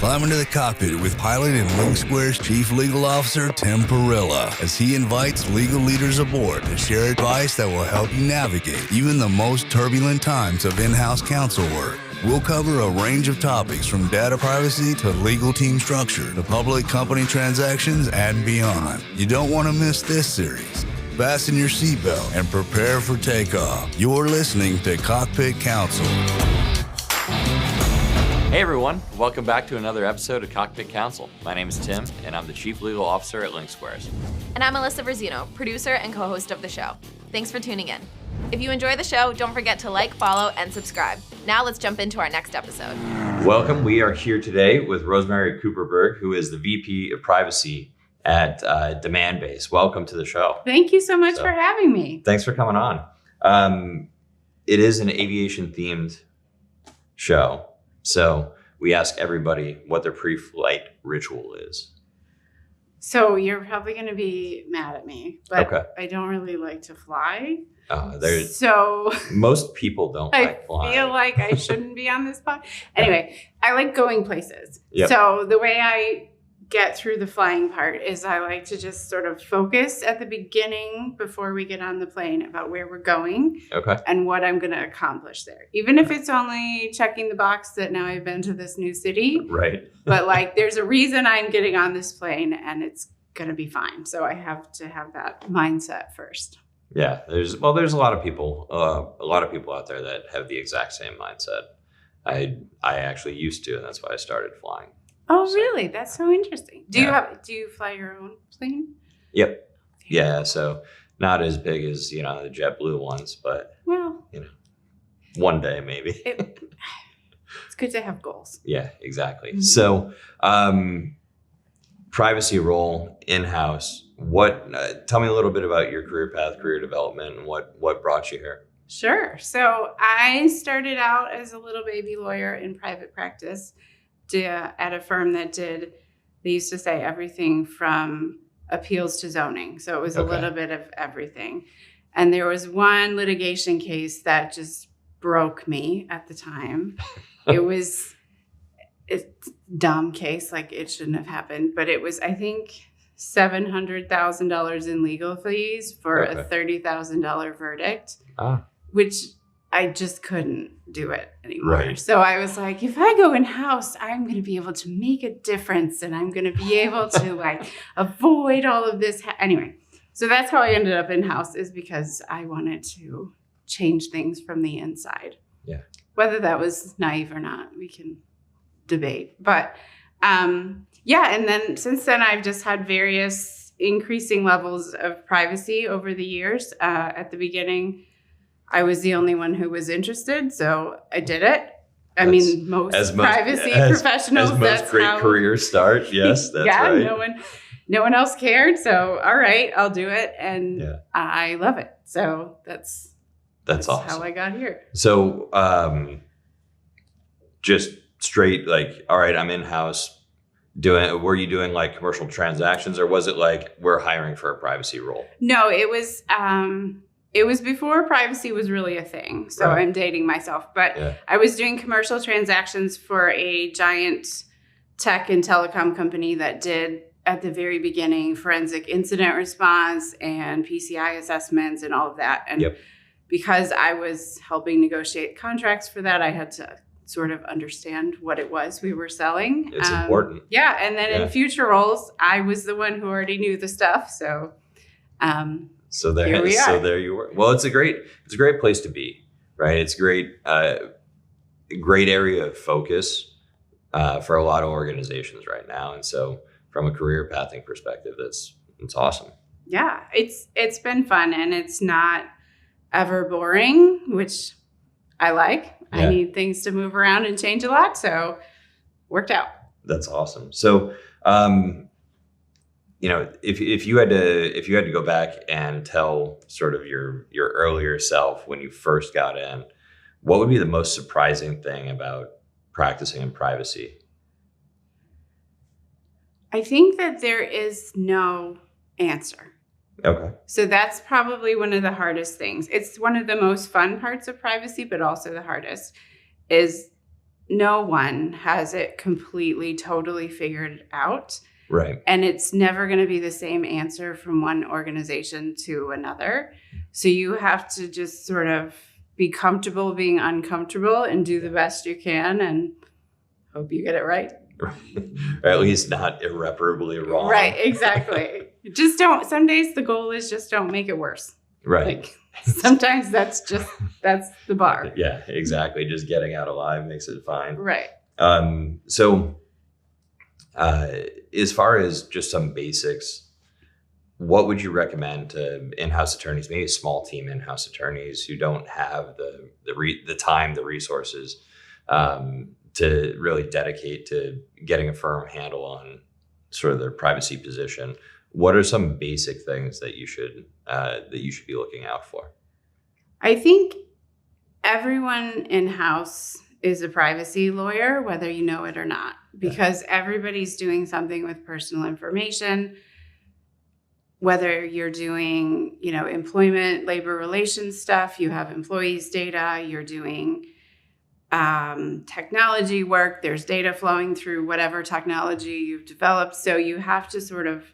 Climb into the cockpit with pilot and Link Square's Chief Legal Officer, Tim Perilla, as he invites legal leaders aboard to share advice that will help you navigate even the most turbulent times of in-house counsel work. We'll cover a range of topics from data privacy to legal team structure to public company transactions and beyond. You don't want to miss this series. Fasten your seatbelt and prepare for takeoff. You're listening to Cockpit Counsel. Hey everyone, welcome back to another episode of Cockpit Counsel. My name is Tim, and I'm the Chief Legal Officer at Link Squares. And I'm Alyssa Verzino, producer and co-host of the show. Thanks for tuning in. If you enjoy the show, don't forget to like, follow, and subscribe. Now let's jump into our next episode. Welcome. We are here today with Rosemary Kuperberg, who is the VP of Privacy at Demandbase. Welcome to the show. Thank you so much for having me. Thanks for coming on. It is an aviation-themed show. So we ask everybody what their pre-flight ritual is. So you're probably going to be mad at me, but Okay. I don't really like to fly. So most people don't like flying. I feel like I shouldn't be on this pod. Anyway, I like going places. Yep. So the way I get through the flying part is I like to just sort of focus at the beginning before we get on the plane about where we're going and what I'm going to accomplish there. Even if it's only checking the box that now I've been to this new city. Right. But like there's a reason I'm getting on this plane and it's going to be fine. So I have to have that mindset first. Yeah, there's a lot of people out there that have the exact same mindset. I actually used to, and that's why I started flying. Oh, really? That's so interesting. Do you fly your own plane? Yep. Yeah. So not as big as, the JetBlue ones, but one day maybe. It's good to have goals. Yeah, exactly. Mm-hmm. So, privacy role in-house. Tell me a little bit about your career path, career development, and what brought you here. Sure. So I started out as a little baby lawyer in private practice at a firm that they used to say everything from appeals to zoning. So it was a little bit of everything. And there was one litigation case that just broke me at the time. It was a dumb case, like it shouldn't have happened, but it was, I think, $700,000 in legal fees for a $30,000 verdict, which I just couldn't do it anymore. Right. So I was like, if I go in-house, I'm going to be able to make a difference and I'm going to be able to avoid all of this. Anyway, so that's how I ended up in-house, is because I wanted to change things from the inside. Yeah. Whether that was naive or not, we can debate. But and then since then, I've just had various increasing levels of privacy over the years. At the beginning, I was the only one who was interested, so I did it. Most privacy professionals, that's most great careers start. Yes, that's right. No one else cared, so all right, I'll do it, and I love it. So that's awesome. How I got here. So, just straight all right, I'm in house. Were you doing commercial transactions, or was it we're hiring for a privacy role? No, it was before privacy was really a thing. So I'm dating myself, but I was doing commercial transactions for a giant tech and telecom company that did, at the very beginning, forensic incident response and PCI assessments and all of that. And because I was helping negotiate contracts for that, I had to sort of understand what it was we were selling. It's important. Yeah. And then in future roles, I was the one who already knew the stuff. So, there you were. Well, it's a great place to be, right? It's great area of focus for a lot of organizations right now. And so from a career pathing perspective, it's awesome. Yeah, it's been fun, and it's not ever boring, which I like. I need things to move around and change a lot, so worked out. That's awesome. So, if you had to go back and tell sort of your earlier self when you first got in, what would be the most surprising thing about practicing in privacy? I think that there is no answer. Okay. So that's probably one of the hardest things. It's one of the most fun parts of privacy, but also the hardest is no one has it completely, totally figured out. Right. And it's never going to be the same answer from one organization to another. So you have to just sort of be comfortable being uncomfortable and do the best you can and hope you get it right. Or at least not irreparably wrong. Right, exactly. Just don't, some days the goal is just don't make it worse. Right. Like, sometimes that's the bar. Yeah, exactly. Just getting out alive makes it fine. Right. So as far as just some basics, what would you recommend to in-house attorneys, maybe a small team in-house attorneys who don't have the time, the resources to really dedicate to getting a firm handle on sort of their privacy position? What are some basic things that you should be looking out for? I think everyone in-house is a privacy lawyer, whether you know it or not, because everybody's doing something with personal information. Whether you're doing, employment, labor relations stuff, you have employees' data, you're doing technology work, there's data flowing through whatever technology you've developed. So you have to sort of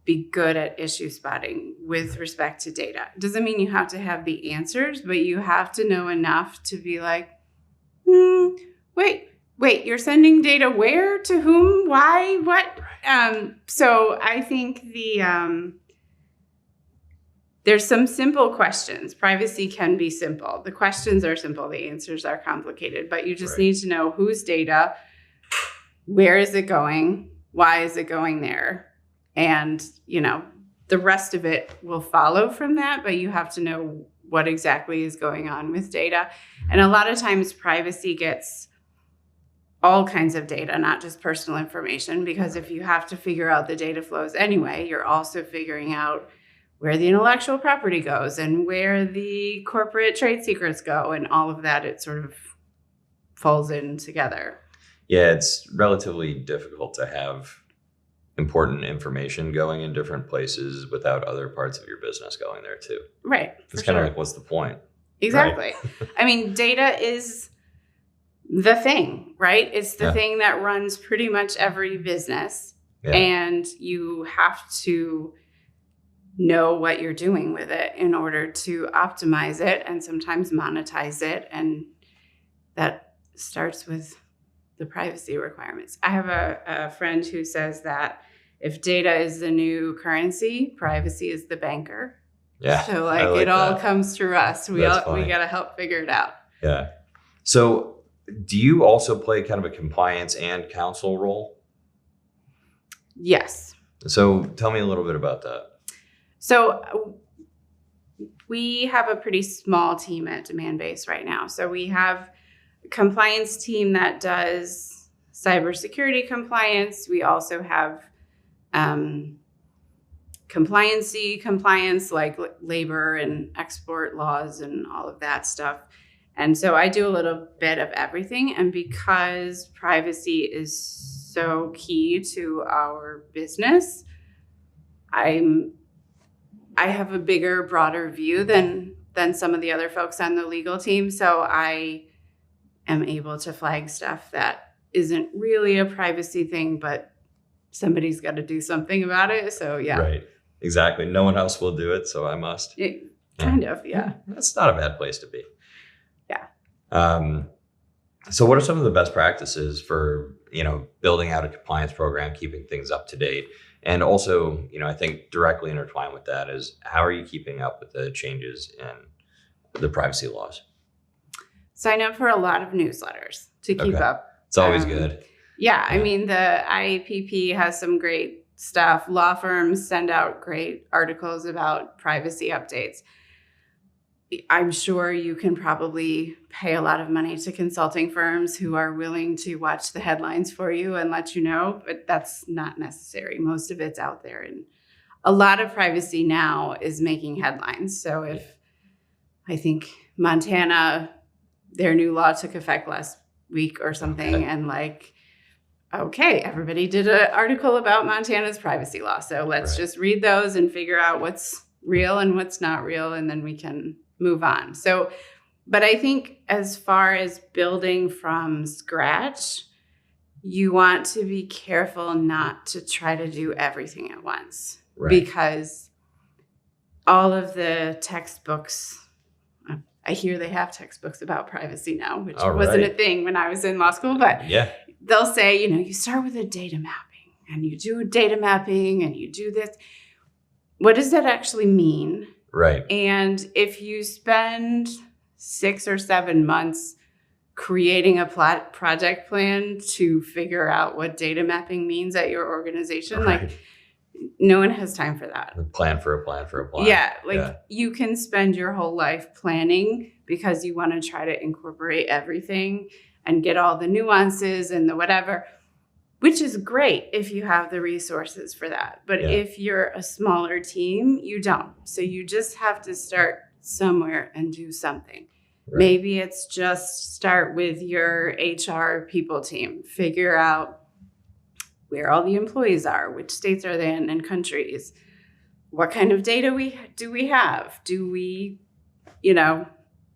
be good at issue spotting with respect to data. It doesn't mean you have to have the answers, but you have to know enough to be like, wait, you're sending data where, to whom, why, what? So I think there's some simple questions. Privacy can be simple. The questions are simple. The answers are complicated, but you just need to know whose data, where is it going, why is it going there? And, the rest of it will follow from that, but you have to know what exactly is going on with data. And a lot of times privacy gets all kinds of data, not just personal information, because if you have to figure out the data flows anyway, you're also figuring out where the intellectual property goes and where the corporate trade secrets go, and all of that, it sort of falls in together. Yeah, it's relatively difficult to have important information going in different places without other parts of your business going there too. Right. It's kind of like, what's the point? Exactly. Right? I mean, data is the thing, right? It's the thing that runs pretty much every business. Yeah. And you have to know what you're doing with it in order to optimize it and sometimes monetize it. And that starts with the privacy requirements. I have a friend who says that if data is the new currency, privacy is the banker. Yeah. So it all comes through us. We got to help figure it out. Yeah. So do you also play kind of a compliance and counsel role? Yes. So tell me a little bit about that. So we have a pretty small team at Demandbase right now. So we have a compliance team that does cybersecurity compliance. We also have compliance like labor and export laws and all of that stuff. And so I do a little bit of everything. And because privacy is so key to our business, I have a bigger, broader view than some of the other folks on the legal team. So I am able to flag stuff that isn't really a privacy thing, but somebody's got to do something about it. So yeah. Right. Exactly. No one else will do it, so I must. Kind of, yeah. That's not a bad place to be. Yeah. So what are some of the best practices for, building out a compliance program, keeping things up to date? And also, I think directly intertwined with that is, how are you keeping up with the changes in the privacy laws? Sign up for a lot of newsletters to keep up. It's always good. Yeah. I mean, the IAPP has some great stuff. Law firms send out great articles about privacy updates. I'm sure you can probably pay a lot of money to consulting firms who are willing to watch the headlines for you and let you know, but that's not necessary. Most of it's out there. And a lot of privacy now is making headlines. So if I think Montana, their new law took effect last week or something, and everybody did an article about Montana's privacy law. So let's just read those and figure out what's real and what's not real, and then we can move on. So But I think as far as building from scratch, you want to be careful not to try to do everything at once. Right. Because all of the textbooks, I hear they have textbooks about privacy now, which wasn't a thing when I was in law school, but they'll say, you start with a data mapping and you do data mapping and you do this. What does that actually mean? Right. And if you spend 6 or 7 months creating a project plan to figure out what data mapping means at your organization, like no one has time for that. A plan for a plan for a plan. Yeah. You can spend your whole life planning because you want to try to incorporate everything and get all the nuances and the whatever, which is great if you have the resources for that. But if you're a smaller team, you don't. So you just have to start somewhere and do something. Right. Maybe it's just start with your HR people team, figure out where all the employees are, which states are they in and countries, what kind of data do we have? Do we,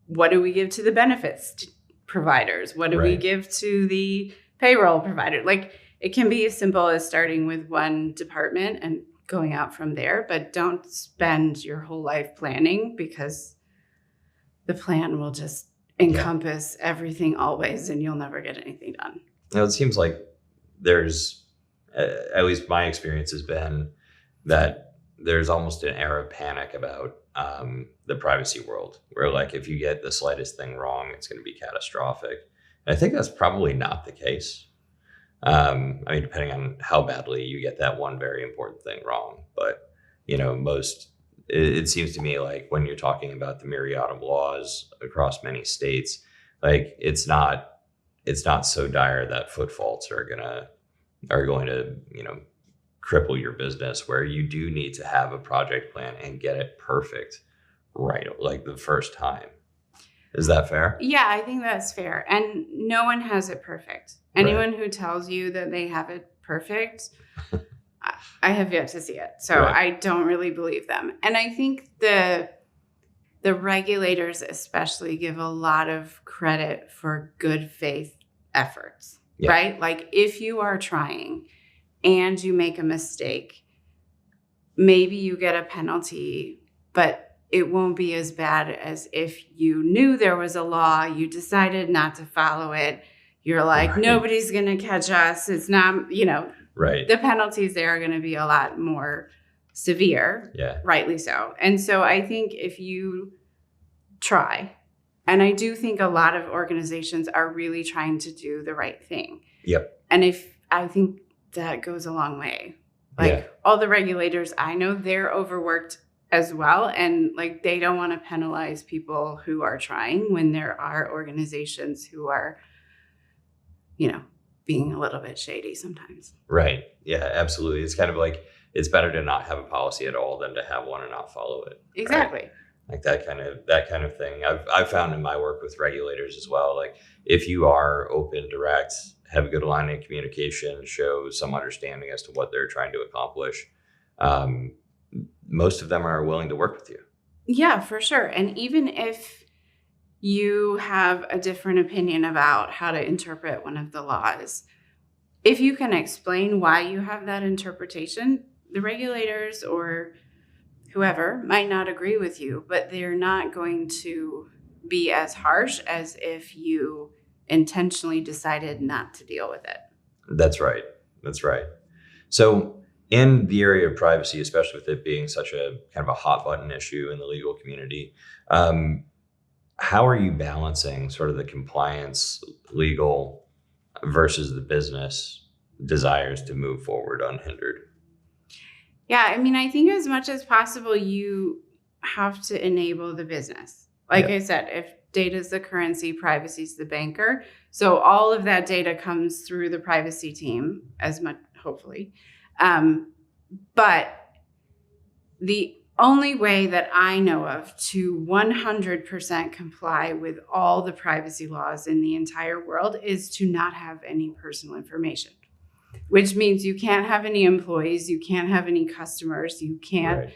what do we give to the benefits providers? What do we give to the payroll provider? Like, it can be as simple as starting with one department and going out from there, but don't spend your whole life planning, because the plan will just encompass everything always and you'll never get anything done. It seems like there's, at least my experience has been that there's almost an air of panic about the privacy world, where like if you get the slightest thing wrong, it's going to be catastrophic. And I think that's probably not the case. Depending on how badly you get that one very important thing wrong. But, it seems to me like when you're talking about the myriad of laws across many states, like it's not so dire that foot faults are going to cripple your business, where you do need to have a project plan and get it perfect right, like the first time. Is that fair? Yeah, I think that's fair. And no one has it perfect. Anyone who tells you that they have it perfect, I have yet to see it. So I don't really believe them. And I think the regulators especially give a lot of credit for good faith efforts, right? Like if you are trying and you make a mistake, maybe you get a penalty, but it won't be as bad as if you knew there was a law, you decided not to follow it. You're like, nobody's going to catch us. It's not, the penalties there are going to be a lot more severe, rightly so. And so I think if you try, and I do think a lot of organizations are really trying to do the right thing. Yep. And I think that goes a long way. Like all the regulators I know, they're overworked as well. And like, they don't want to penalize people who are trying when there are organizations who are, being a little bit shady sometimes. Right. Yeah, absolutely. It's kind of like, it's better to not have a policy at all than to have one and not follow it. Exactly. Right? Like that kind of thing. I've found in my work with regulators as well, like if you are open, direct, have a good line of communication, show some understanding as to what they're trying to accomplish, most of them are willing to work with you. Yeah, for sure. And even if you have a different opinion about how to interpret one of the laws, if you can explain why you have that interpretation, the regulators or whoever might not agree with you, but they're not going to be as harsh as if you intentionally decided not to deal with it. That's right. So in the area of privacy, especially with it being such a kind of a hot button issue in the legal community, how are you balancing sort of the compliance legal versus the business desires to move forward unhindered? Yeah, I think as much as possible, you have to enable the business. Like I said, if data is the currency, privacy is the banker. So all of that data comes through the privacy team as much, hopefully. But the only way that I know of to 100% comply with all the privacy laws in the entire world is to not have any personal information, which means you can't have any employees, you can't have any customers, you can't,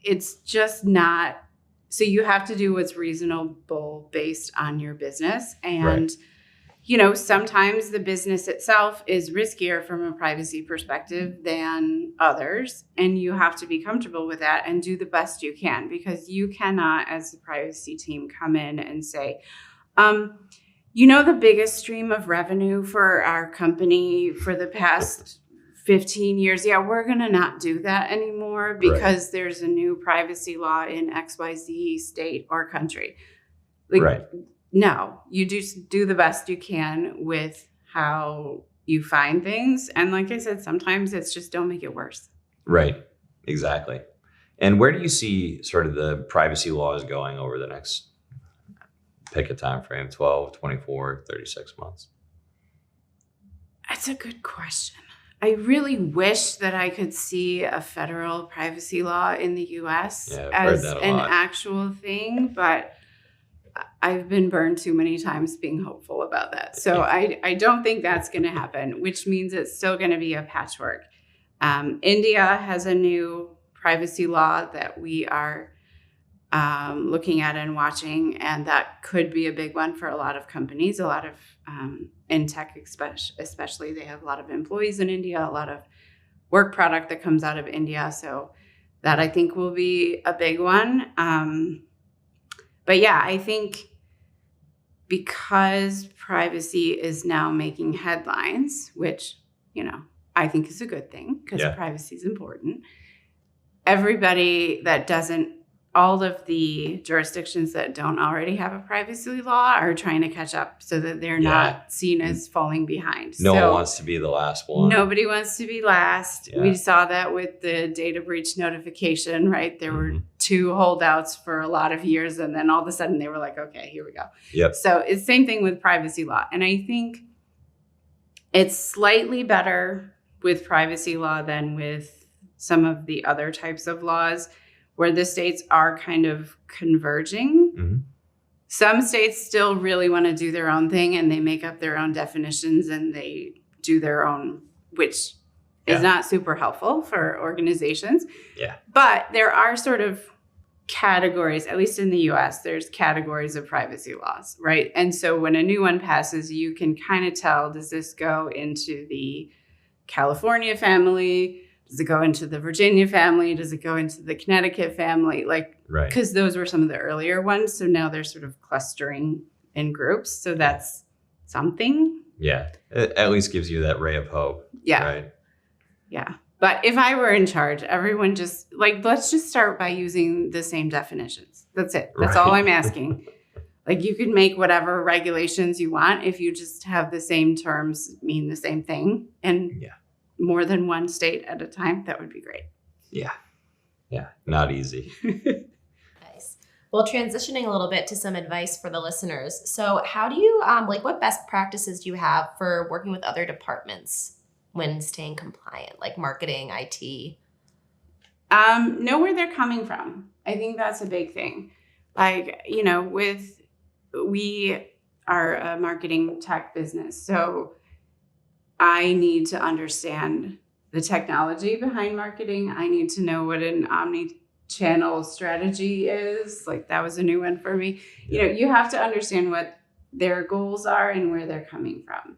it's just not So you have to do what's reasonable based on your business. And, you know, sometimes the business itself is riskier from a privacy perspective than others. And you have to be comfortable with that and do the best you can, because you cannot, as the privacy team, come in and say, you know, the biggest stream of revenue for our company for the past 15 years. Yeah, we're going to not do that anymore because there's a new privacy law in XYZ state or country. Like, no, you just do the best you can with how you find things. And like I said, sometimes it's just don't make it worse. Right. Exactly. And where do you see sort of the privacy laws going over the next, pick a time frame, 12, 24, 36 months? That's a good question. I really wish that I could see a federal privacy law in the U.S. as an actual thing, but I've been burned too many times being hopeful about that. So I don't think that's going to happen, which means it's still going to be a patchwork. India has a new privacy law that we are looking at and watching, and that could be a big one for a lot of companies, a lot of in tech especially. They have a lot of employees in India, a lot of work product that comes out of India. So that I think will be a big one. But yeah, I think because privacy is now making headlines, which, you know, I think is a good thing because privacy is important. Everybody that doesn't, all of the jurisdictions that don't already have a privacy law are trying to catch up so that they're not seen as falling behind. No one wants to be the last one. Nobody wants to be last. We saw that with the data breach notification, right? There were 2 holdouts for a lot of years, and then all of a sudden they were like, okay, here we go. Yep. So it's the same thing with privacy law. And I think it's slightly better with privacy law than with some of the other types of laws, where the states are kind of converging. Mm-hmm. Some states still really want to do their own thing, and they make up their own definitions and they do their own, which is not super helpful for organizations. Yeah. But there are sort of categories, at least in the US, there's categories of privacy laws, right? And so when a new one passes, you can kind of tell, does this go into the California family? Does it go into the Virginia family? Does it go into the Connecticut family? Like, because those were some of the earlier ones. So now they're sort of clustering in groups. So that's something. Yeah. It at least gives you that ray of hope. Yeah. Right. Yeah. But if I were in charge, everyone just let's just start by using the same definitions. That's it. That's all I'm asking. Like, you can make whatever regulations you want if you just have the same terms mean the same thing. And more than one state at a time, that would be great. Yeah. Yeah. Not easy. Nice. Well, transitioning a little bit to some advice for the listeners. So how do you, what best practices do you have for working with other departments when staying compliant, like marketing, IT? Know where they're coming from. I think that's a big thing. Like, you know, we are a marketing tech business. So I need to understand the technology behind marketing. I need to know what an omni-channel strategy is. Like, that was a new one for me. You know, you have to understand what their goals are and where they're coming from.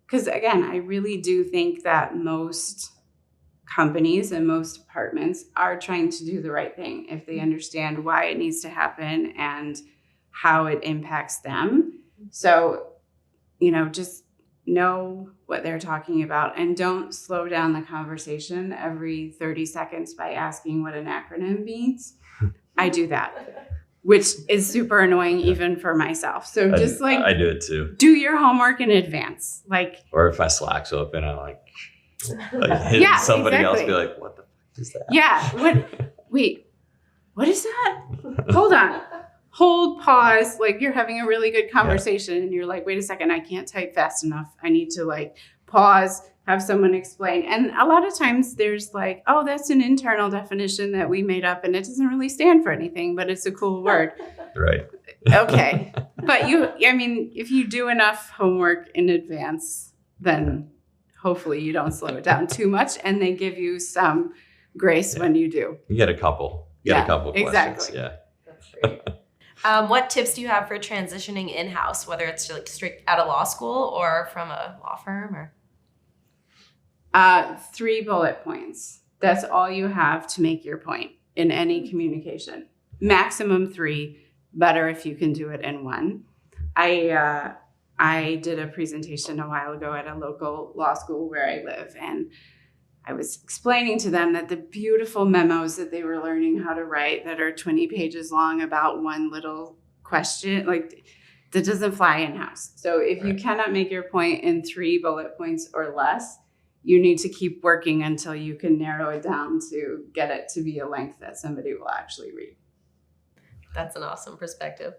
Because again, I really do think that most companies and most departments are trying to do the right thing if they understand why it needs to happen and how it impacts them. So, you know, just know what they're talking about and don't slow down the conversation every 30 seconds by asking what an acronym means. I do that, which is super annoying even for myself. So just I do it too. Do your homework in advance. Or if my Slack's open, I hit somebody else be like, what the fuck is that? Yeah. Wait, what is that? Hold on. Hold, pause, like you're having a really good conversation and you're like, wait a second, I can't type fast enough. I need to pause, have someone explain. And a lot of times there's oh, that's an internal definition that we made up and it doesn't really stand for anything, but it's a cool word. Right. Okay. But if you do enough homework in advance, then hopefully you don't slow it down too much and they give you some grace when you do. You get a couple. A couple questions. Exactly. Yeah. That's great. What tips do you have for transitioning in-house, whether it's like straight out of law school or from a law firm? Or 3 bullet points. That's all you have to make your point in any communication. Maximum 3, better if you can do it in 1. I did a presentation a while ago at a local law school where I live, and I was explaining to them that the beautiful memos that they were learning how to write that are 20 pages long about one little question, like that doesn't fly in-house. So if you cannot make your point in 3 bullet points or less, you need to keep working until you can narrow it down to get it to be a length that somebody will actually read. That's an awesome perspective.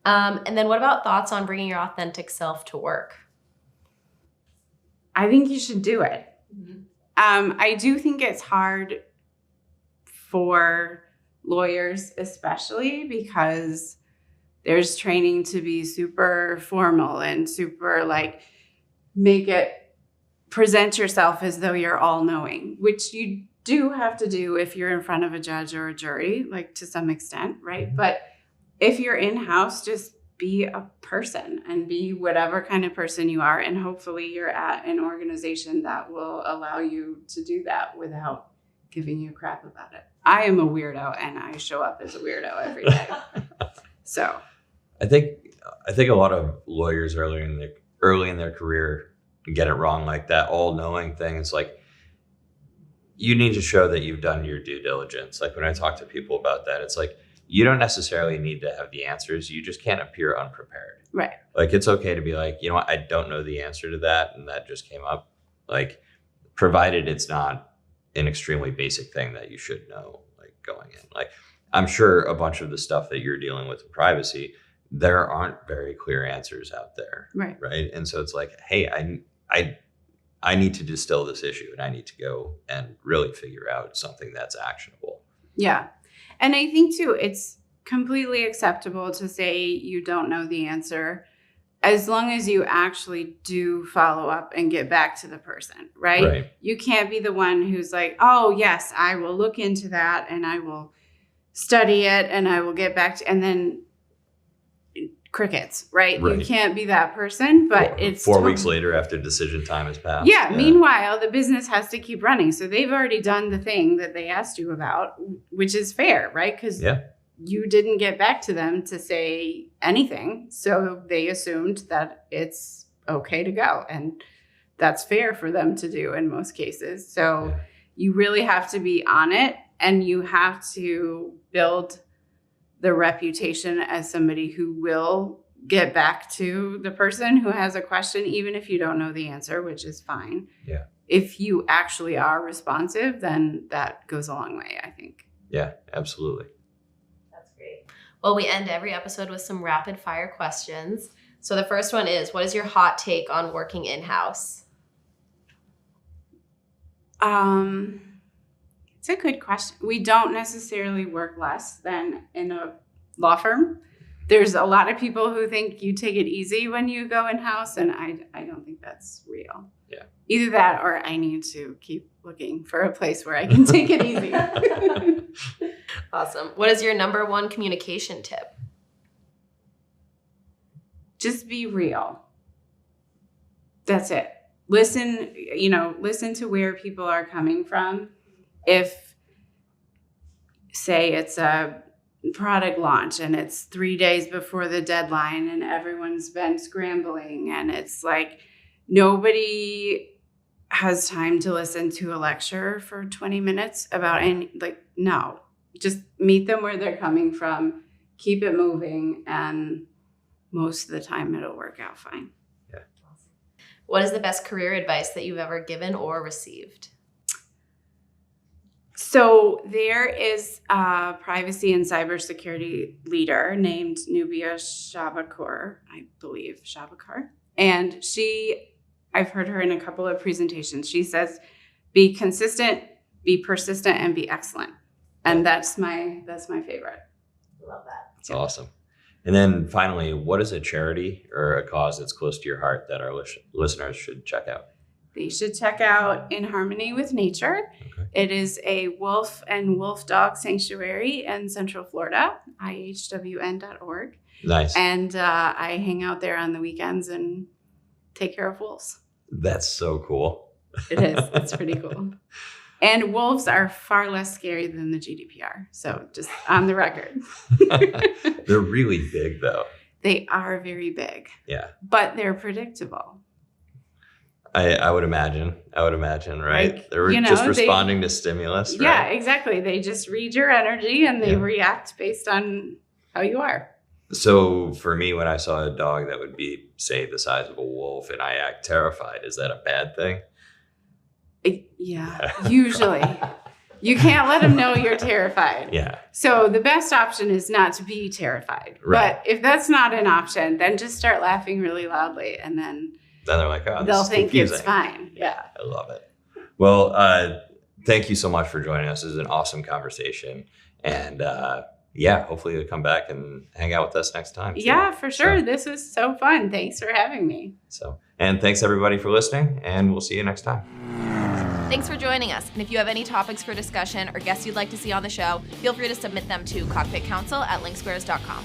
And then what about thoughts on bringing your authentic self to work? I think you should do it. Mm-hmm. I do think it's hard for lawyers, especially because there's training to be super formal and super like present yourself as though you're all knowing, which you do have to do if you're in front of a judge or a jury, like to some extent, right? But if you're in-house, just be a person and be whatever kind of person you are. And hopefully you're at an organization that will allow you to do that without giving you crap about it. I am a weirdo and I show up as a weirdo every day. So I think a lot of lawyers early in their career get it wrong. Like that all-knowing thing. It's like, you need to show that you've done your due diligence. Like when I talk to people about that, it's like, you don't necessarily need to have the answers. You just can't appear unprepared. Right. Like it's okay to be like, you know what, I don't know the answer to that. And that just came up. Like, provided it's not an extremely basic thing that you should know, like going in. Like, I'm sure a bunch of the stuff that you're dealing with in privacy, there aren't very clear answers out there. Right. Right. And so it's like, hey, I need to distill this issue and I need to go and really figure out something that's actionable. Yeah. And I think too, it's completely acceptable to say you don't know the answer as long as you actually do follow up and get back to the person, right? You can't be the one who's like, oh yes, I will look into that and I will study it and I will get back to, and then crickets, right? You can't be that person, but it's 4 weeks later after decision time has passed. Yeah. Meanwhile, the business has to keep running. So they've already done the thing that they asked you about, which is fair, right? Because you didn't get back to them to say anything. So they assumed that it's okay to go. And that's fair for them to do in most cases. So you really have to be on it and you have to build the reputation as somebody who will get back to the person who has a question, even if you don't know the answer, which is fine. Yeah. If you actually are responsive, then that goes a long way, I think. Yeah, absolutely. That's great. Well, we end every episode with some rapid fire questions. So the first one is, what is your hot take on working in-house? It's a good question. We don't necessarily work less than in a law firm. There's a lot of people who think you take it easy when you go in-house, and I don't think that's real. Yeah. Either that or I need to keep looking for a place where I can take it easy. Awesome. What is your number one communication tip? Just be real. That's it. Listen to where people are coming from. If, say, it's a product launch and it's 3 days before the deadline and everyone's been scrambling and it's like nobody has time to listen to a lecture for 20 minutes about no, just meet them where they're coming from, keep it moving, and most of the time it'll work out fine. Yeah. What is the best career advice that you've ever given or received? So there is a privacy and cybersecurity leader named Nubia Shabakar, I believe, and I've heard her in a couple of presentations. She says, be consistent, be persistent, and be excellent. And that's my favorite. Love that. That's awesome. And then finally, what is a charity or a cause that's close to your heart that our listeners should check out? They should check out In Harmony with Nature. Okay. It is a wolf and wolf dog sanctuary in Central Florida, ihwn.org. Nice. And I hang out there on the weekends and take care of wolves. That's so cool. It is. It's pretty cool. And wolves are far less scary than the GDPR. So just on the record. They're really big, though. They are very big. Yeah. But they're predictable. I would imagine, right? Like, They're just responding to stimulus, right? Yeah, exactly. They just read your energy and they Yeah. react based on how you are. So for me, when I saw a dog that would be, say, the size of a wolf and I act terrified, is that a bad thing? Yeah, usually. You can't let them know you're terrified. Yeah. So the best option is not to be terrified. Right. But if that's not an option, then just start laughing really loudly and then Then they're like, oh, they'll this is think confusing. it's fine. Yeah. I love it. Well, thank you so much for joining us. This is an awesome conversation. And hopefully you'll come back and hang out with us next time. Too. Yeah, for sure. So, This was so fun. Thanks for having me. And thanks everybody for listening, and we'll see you next time. Thanks for joining us. And if you have any topics for discussion or guests you'd like to see on the show, feel free to submit them to cockpitcounsel@linksquares.com.